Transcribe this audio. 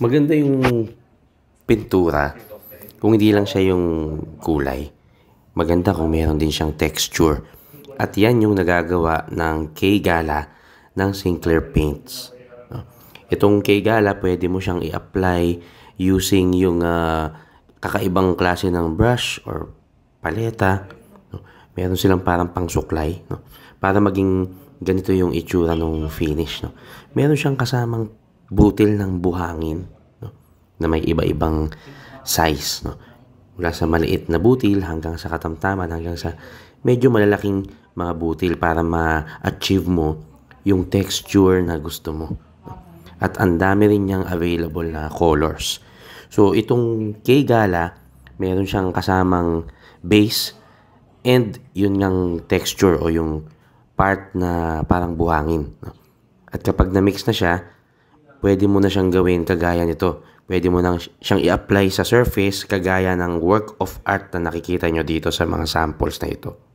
Maganda yung pintura kung hindi lang siya yung kulay. Maganda kung meron din siyang texture. At yan yung nagagawa ng K-Gala ng Sinclair Paints. No? Itong K-Gala, pwede mo siyang i-apply using yung kakaibang klase ng brush or paleta. No? Meron silang parang pangsuklay. No? Para maging ganito yung itsura ng finish. No? Meron siyang kasamang butil ng buhangin, no? Na may iba-ibang size. No? Mula sa maliit na butil hanggang sa katamtaman, hanggang sa medyo malalaking mga butil para ma-achieve mo yung texture na gusto mo. At ang dami rin niyang available na colors. So itong K-Gala, meron siyang kasamang base and yun ngang texture o yung part na parang buhangin. At kapag na-mix na siya, pwede mo na siyang gawin kagaya nito. Pwede mo na siyang i-apply sa surface kagaya ng work of art na nakikita nyo dito sa mga samples na ito.